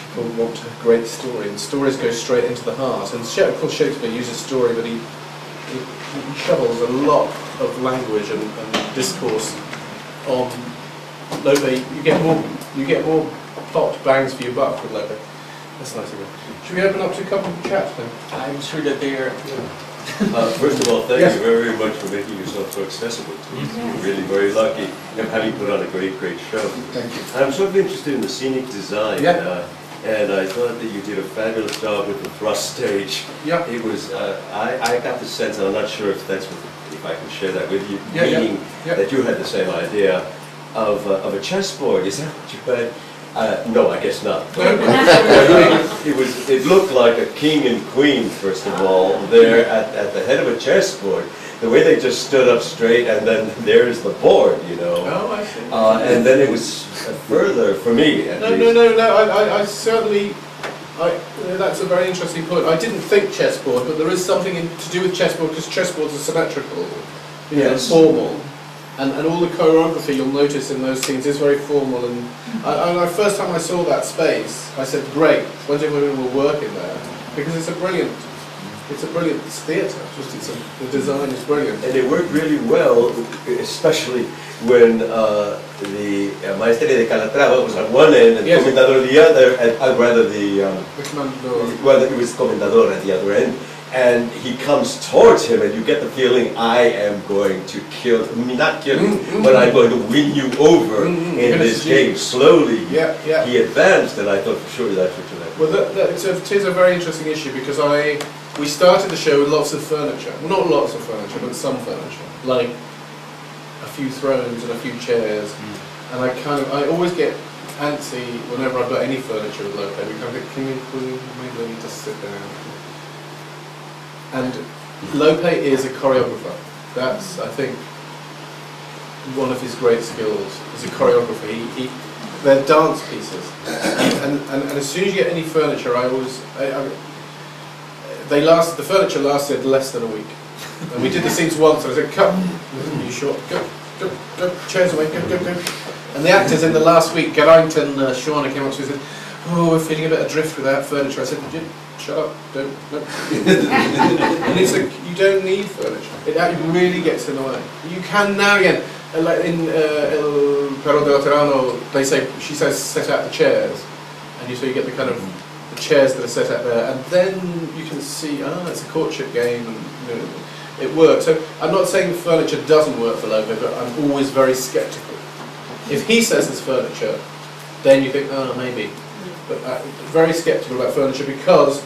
people want a great story, and stories go straight into the heart. And of course Shakespeare uses story, but he shovels a lot of language and discourse on Lope. You get more plot bangs for your buck with Lope. That's nice of you. Should we open up to a couple of chats then? I'm sure that they are. First of all, thank you very much for making yourself so accessible to us. You're really very lucky having put on a great show. Thank you. I'm sort of interested in the scenic design. Yeah. And I thought that you did a fabulous job with the thrust stage. Yeah. It was, I got the sense, and I'm not sure if that's if I can share that with you, meaning that you had the same idea of a chessboard. Is that what you had? No, I guess not. It looked like a king and queen, first of all, there at the head of a chessboard. The way they just stood up straight, and then there's the board, you know. Oh, I see. And then it was further, for me at least. No, I certainly, that's a very interesting point. I didn't think chessboard, but there is something to do with chessboard, because chessboards are symmetrical, formal. And all the choreography you'll notice in those scenes is very formal. And the first time I saw that space, I said, great, Fuente will work in there, because it's a brilliant theatre. The design is brilliant. And it worked really well, especially when the Maestre de Calatrava was at one end and Comendador at the other, and rather well, it was Comendador at the other end. And he comes towards him, and you get the feeling, I am going to kill, not kill you, but I'm going to win you over in this game. Slowly, he advanced, and I thought for sure that's what you like. Well, it is a very interesting issue, because we started the show with lots of furniture. Well, not lots of furniture, but some furniture. Like a few thrones and a few chairs. And I always get antsy whenever I've got any furniture with Lope. We kind of think, maybe I need to sit down. And Lope is a choreographer. That's, I think, one of his great skills. He's a choreographer. They're dance pieces. And as soon as you get any furniture, the furniture lasted less than a week. And we did the scenes once, and I said, cut, you short, go, chairs away, go. And the actors in the last week, Geraint and Shauna came up to me and said, oh, we're feeling a bit adrift with that furniture. I said, shut up, don't. And it's like, you don't need furniture. It really gets in the way. You can now, again, like in El Perro de Laterano, she says, set out the chairs. And so you get the kind of the chairs that are set out there. And then you can see, it's a courtship game, and it works. So I'm not saying furniture doesn't work for Lope, but I'm always very sceptical. If he says it's furniture, then you think, maybe. But very sceptical about furniture, because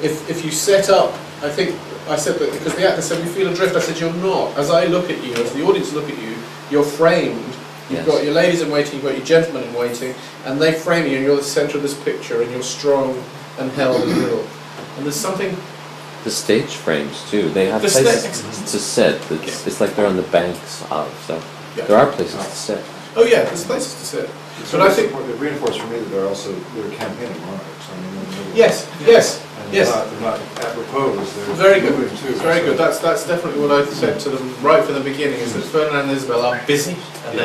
if you set up, I said that because the actor said we feel adrift. I said you're not. As I look at you, as the audience look at you, you're framed. You've got your ladies in waiting, you've got your gentlemen in waiting, and they frame you, and you're the centre of this picture, and you're strong and held in the middle. And there's something. The stage frames too. They have places to sit. It's like they're on the banks of. So there are places to sit. Oh yeah, there's places to sit. So but I think it reinforced for me that they're campaigning monarchs. Yes. They're not at repose. They're very good. Too, very good. That's definitely what I said to them right from the beginning. Is that Ferdinand and Isabel are busy, and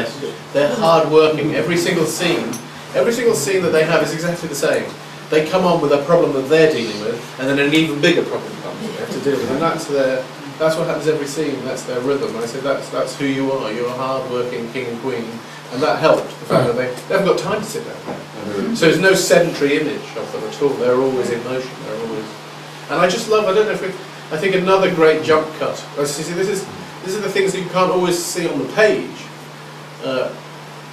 they're hard working. Every single scene that they have is exactly the same. They come on with a problem that they're dealing with, and then an even bigger problem comes that they have to deal with, and that's what happens every scene. That's their rhythm. And I said that's who you are. You're a hard working king and queen. And that helped, the fact that they haven't got time to sit down. So there's no sedentary image of them at all. They're always in motion. They're always, and I just love. I don't know if I think another great jump cut. See, these are the things that you can't always see on the page,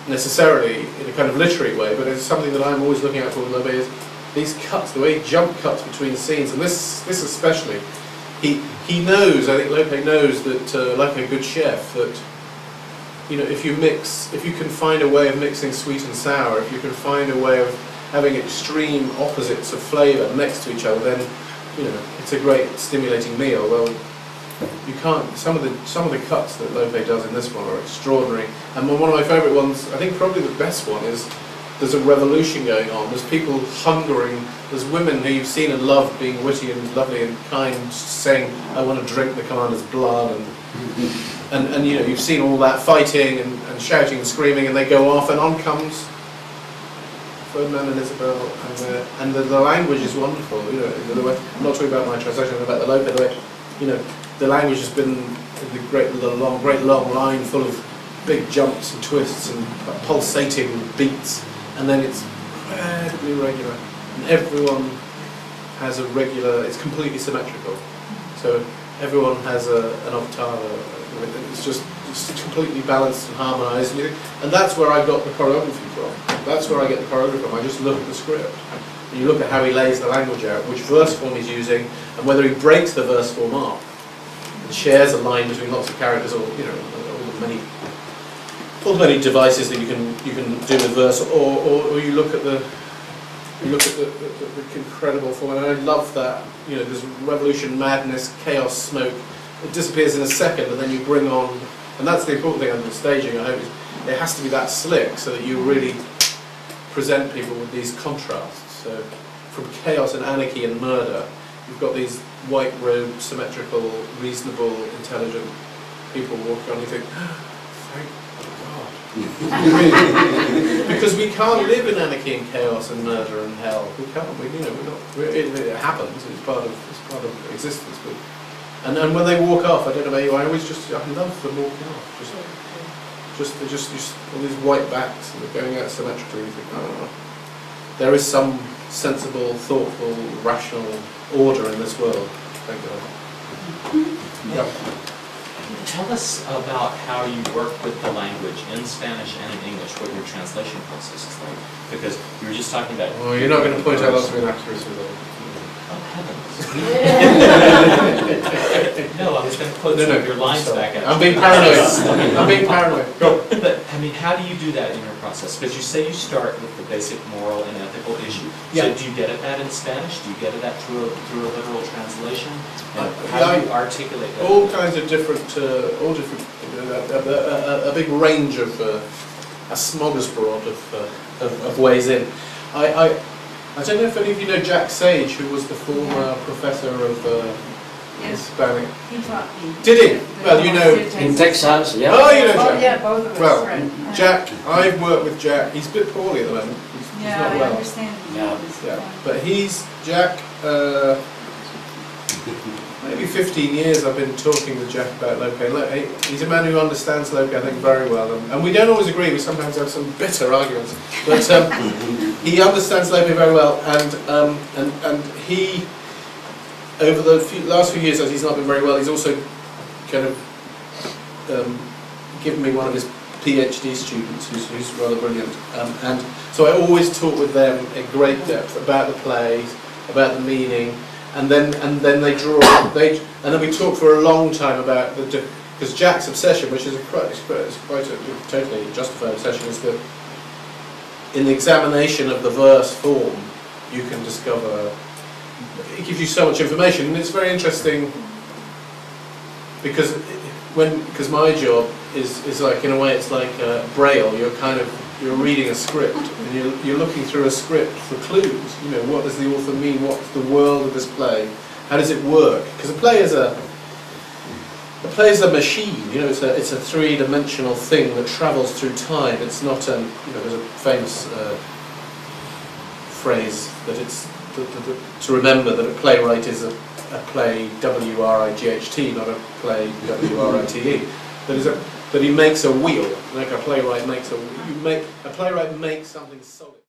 necessarily in a kind of literary way. But it's something that I'm always looking out for with Lope is these cuts, the way he jump cuts between scenes, and this especially. He knows. I think Lope knows that, like a good chef, that. If you can find a way of mixing sweet and sour, if you can find a way of having extreme opposites of flavour next to each other, then it's a great stimulating meal. Well, you can't. Some of the cuts that Lope does in this one are extraordinary. And one of my favourite ones, I think probably the best one, is there's a revolution going on. There's people hungering. There's women who you've seen and loved being witty and lovely and kind, saying, "I want to drink the commander's blood," and you've seen all that fighting and shouting and screaming, and they go off, and on comes Ferdinand and Isabel, and the language is wonderful. You know, I'm not talking about my translation, I'm about the lope. The way, you know, the language has been the great long line full of big jumps and twists and pulsating beats, and then it's incredibly regular, and everyone has a regular. It's completely symmetrical, so everyone has an ottava. It's just completely balanced and harmonised, and that's where I got the choreography from. That's where I get the choreography from. I just look at the script. And you look at how he lays the language out, which verse form he's using, and whether he breaks the verse form up and shares a line between lots of characters, or you know, all the many devices that you can do with verse, or you look at the incredible form. And I love that. You know, there's revolution, madness, chaos, smoke. It disappears in a second, and then you bring on, and that's the important thing under staging, I hope, is it has to be that slick so that you really present people with these contrasts. So from chaos and anarchy and murder, you've got these white-robed, symmetrical, reasonable, intelligent people walking on. You think, thank God. Because we can't live in anarchy and chaos and murder and hell. We can't. It happens. It's part of existence. But and when they walk off, I don't know about you. I love them walking off. Just all these white backs and they're going out symmetrically. You think, oh, there is some sensible, thoughtful, rational order in this world. Thank God. Yep. Tell us about how you work with the language in Spanish and in English, what your translation process is like. Because you were just talking about... Oh, you're not going to point out lots of inaccuracy though. Oh, heavens. No, I was going to quote some of your lines back at you. I'm being paranoid. I'm being paranoid. Go. But, I mean, how do you do that in your process? Because you say you start with the basic moral and ethical issue. Yeah. So do you get at that in Spanish? Do you get at that through a literal translation? And how do you articulate that? All kinds of different, a big range of, a smorgasbord of ways in. I don't know if any of you know Jack Sage, who was the former professor of Hispanic. He taught me. Did he? Well, you know. In Texas, yeah. Oh, you know Jack. Oh, yeah, both of us. Well, right. Jack, I've worked with Jack. He's a bit poorly at the moment. He's Yeah, not I well. understand. Yeah. But Jack, maybe 15 years I've been talking with Jack about Lope. He's a man who understands Lope, I think, very well. And we don't always agree, we sometimes have some bitter arguments. But he understands Lope very well, and he, over the last few years, as he's not been very well, he's also kind of given me one of his PhD students who's rather brilliant. And so I always talk with them in great depth about the plays, about the meaning, and then they draw, and then we talk for a long time about because Jack's obsession, which is quite a totally justified obsession, is that in the examination of the verse form, you can discover, it gives you so much information, and it's very interesting because my job is like, in a way, it's like Braille. You're reading a script, and you're looking through a script for clues. You know, what does the author mean? What's the world of this play? How does it work? Because a play is a machine. You know, it's a three-dimensional thing that travels through time. It's not there's a famous phrase that it's to remember that a playwright is a play W-R-I-G-H-T, not a play W-R-I-T-E. That he makes a wheel, like a playwright makes a playwright makes something solid.